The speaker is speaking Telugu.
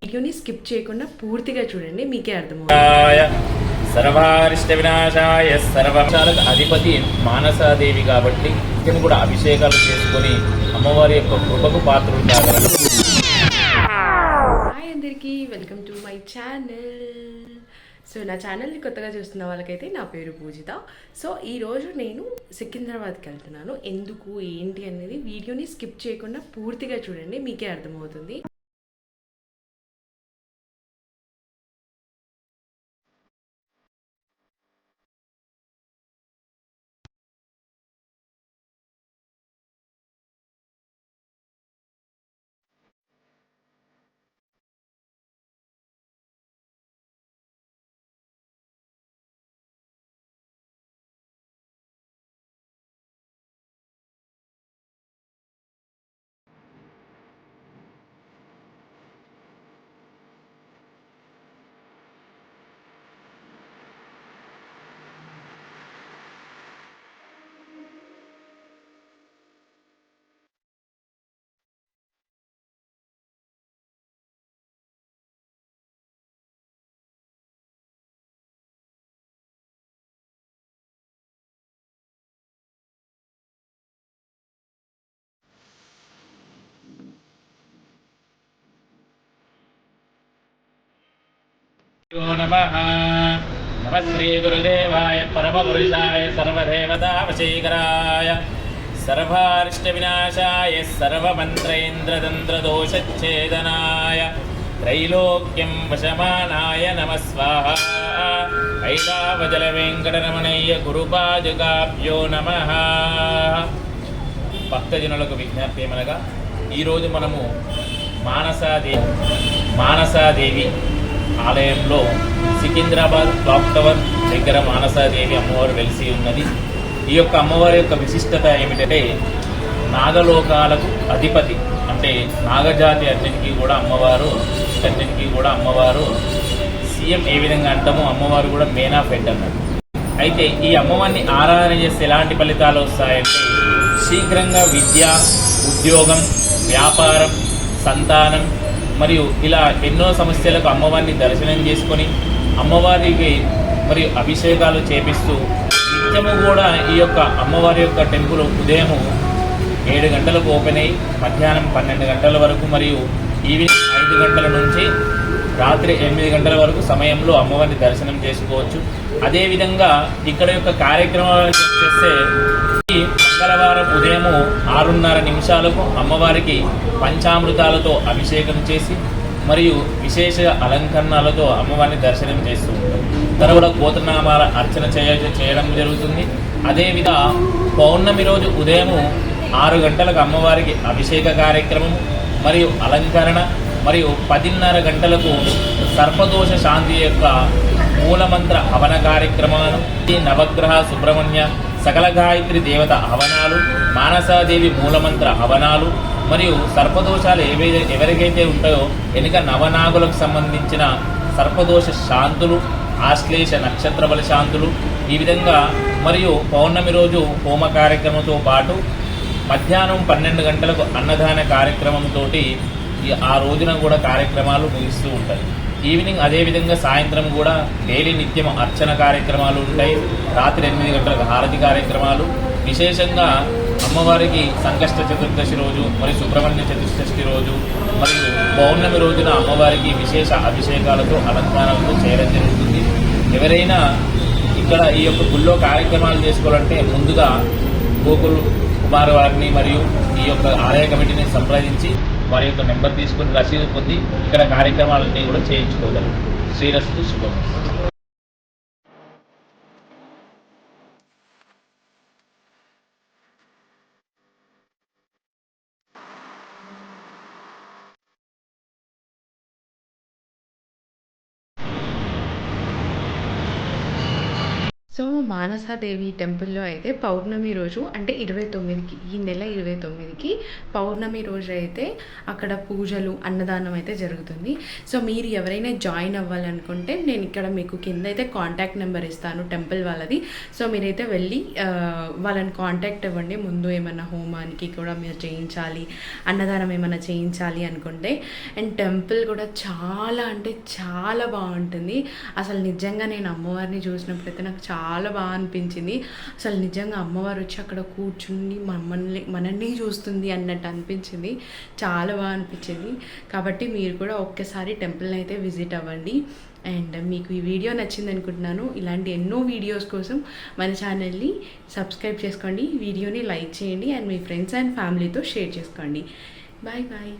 వీడియోని స్కిప్ చేయకుండా పూర్తిగా చూడండి, మీకే అర్థమవుతుంది. సర్వారిష్ట వినాశాయ సర్వశాలకు అధిపతి మానసాదేవి కాబట్టి ఇతను కూడా అభిషేకాలు చేసుకొని అమ్మవారి యొక్క కృపకు పాత్రలు కాగలరు. హాయ్ అందరికీ, welcome to my channel. So నా ఛానల్ని కొత్తగా చూస్తున్న వాళ్ళకైతే నా పేరు పూజిత. సో ఈరోజు నేను సికింద్రాబాద్కి వెళ్తున్నాను. ఎందుకు ఏంటి అనేది వీడియోని స్కిప్ చేయకుండా పూర్తిగా చూడండి, మీకే అర్థమవుతుంది. నమః నమః శ్రీ గురుదేవాయ పరమపురుషాయ సర్వదేవతావశీకరాయ సర్వారిష్ట వినాశాయ సర్వమంత్రేంద్రతంత్రదోషచ్ఛేదనాయ త్రైలోక్యం వశమానాయ నమః స్వాహా. ఐలావజల వెంకటరమణయ్య గురుపాదుకాభ్యో నమః. భక్తజనులకు విజ్ఞప్తి ఏమనగా ఈరోజు మనము మానసాదేవి ఆలయంలో సికింద్రాబాద్ క్లాక్ టవర్ దగ్గర మానసాదేవి అమ్మవారు వెలిసి ఉన్నది. ఈ యొక్క అమ్మవారి యొక్క విశిష్టత ఏమిటంటే నాగలోకాలకు అధిపతి, అంటే నాగజాతి అన్నిటికీ కూడా అమ్మవారు సీఎం ఏ విధంగా అంటామో అమ్మవారు కూడా మెయిన్ ఆఫ్ హెడ్ అన్నట్టు. అయితే ఈ అమ్మవారిని ఆరాధన చేస్తే ఎలాంటి ఫలితాలు వస్తాయంటే శీఘ్రంగా విద్య, ఉద్యోగం, వ్యాపారం, సంతానం మరియు ఇలా ఎన్నో సమస్యలకు అమ్మవారిని దర్శనం చేసుకొని అమ్మవారికి మరియు అభిషేకాలు చేపిస్తూ నిత్యము కూడా ఈ యొక్క అమ్మవారి యొక్క టెంపుల్ ఉదయం 7 గంటలకు ఓపెన్ అయ్యి మధ్యాహ్నం 12 గంటల వరకు మరియు ఈవినింగ్ 5 గంటల నుంచి రాత్రి 8 గంటల వరకు సమయంలో అమ్మవారిని దర్శనం చేసుకోవచ్చు. అదేవిధంగా ఇక్కడ యొక్క కార్యక్రమాలు చేస్తే మంగళవారం ఉదయం 6:30 నిమిషాలకు అమ్మవారికి పంచామృతాలతో అభిషేకం చేసి మరియు విశేష అలంకరణలతో అమ్మవారిని దర్శనం చేస్తూ ఉంటాం. తర్వాత గోత్రనామాల అర్చన చేయడం జరుగుతుంది. అదేవిధంగా పౌర్ణమి రోజు ఉదయం 6 గంటలకు అమ్మవారికి అభిషేక కార్యక్రమం మరియు అలంకరణ మరియు 10:30 గంటలకు సర్పదోష శాంతి యొక్క మూలమంత్ర హవన కార్యక్రమాలు, నవగ్రహ సుబ్రహ్మణ్య సకల గాయత్రి దేవత హవనాలు, మానసాదేవి మూలమంత్ర హవనాలు మరియు సర్పదోషాలు ఎవరికైతే ఉంటాయో వెనుక నవనాగులకు సంబంధించిన సర్పదోష శాంతులు, ఆశ్లేష నక్షత్ర బల శాంతులు, ఈ విధంగా మరియు పౌర్ణమి రోజు హోమ కార్యక్రమంతో పాటు మధ్యాహ్నం 12 గంటలకు అన్నదాన కార్యక్రమంతో ఆ రోజున కూడా కార్యక్రమాలు ముగిస్తూ ఉంటాయి. ఈవినింగ్ అదేవిధంగా సాయంత్రం కూడా డైలీ నిత్యం అర్చన కార్యక్రమాలు ఉంటాయి. రాత్రి 8 గంటలకు హారతి కార్యక్రమాలు. విశేషంగా అమ్మవారికి సంకష్ట చతుర్దశి రోజు మరియు సుబ్రహ్మణ్య చతుర్దశి రోజు మరియు పౌర్ణమి రోజున అమ్మవారికి విశేష అభిషేకాలతో అలంకారాలతో చేయడం జరుగుతుంది. ఎవరైనా ఇక్కడ ఈ యొక్క గుళ్ళో కార్యక్రమాలు చేసుకోవాలంటే ముందుగా గోకుల్ కుమార్ వారిని మరియు ఈ యొక్క ఆలయ కమిటీని సంప్రదించి వారి యొక్క నెంబర్ తీసుకుని రసీదు పొంది ఇక్కడ కార్యక్రమాలన్నీ కూడా చేయించుకోగలరు. శ్రీరస్తు శుభం. సో మానసాదేవి టెంపుల్‌లో అయితే పౌర్ణమి రోజు అంటే 29కి ఈ నెల 29కి పౌర్ణమి రోజు అయితే అక్కడ పూజలు, అన్నదానం అయితే జరుగుతుంది. సో మీరు ఎవరైనా జాయిన్ అవ్వాలనుకుంటే నేను ఇక్కడ మీకు కింద అయితే కాంటాక్ట్ నెంబర్ ఇస్తాను టెంపుల్ వాళ్ళది. సో మీరైతే వెళ్ళి వాళ్ళని కాంటాక్ట్ అవ్వండి. ముందు ఏమన్నా హోమానికి కూడా మీరు చేయించాలి, అన్నదానం ఏమన్నా చేయించాలి అనుకుంటే. అండ్ టెంపుల్ కూడా చాలా అంటే చాలా బాగుంటుంది. అసలు నిజంగా నేను అమ్మవారిని చూసినప్పుడైతే నాకు చాలా బాగా అనిపించింది. అసలు నిజంగా అమ్మవారు వచ్చి అక్కడ కూర్చుని మనల్ని చూస్తుంది అన్నట్టు అనిపించింది. చాలా బాగా అనిపించింది. కాబట్టి మీరు కూడా ఒక్కసారి టెంపుల్ని అయితే విజిట్ అవ్వండి. అండ్ మీకు ఈ వీడియో నచ్చింది అనుకుంటున్నాను. ఇలాంటి ఎన్నో వీడియోస్ కోసం మన ఛానల్ని సబ్స్క్రైబ్ చేసుకోండి, వీడియోని లైక్ చేయండి అండ్ మీ ఫ్రెండ్స్ అండ్ ఫ్యామిలీతో షేర్ చేసుకోండి. Bye bye.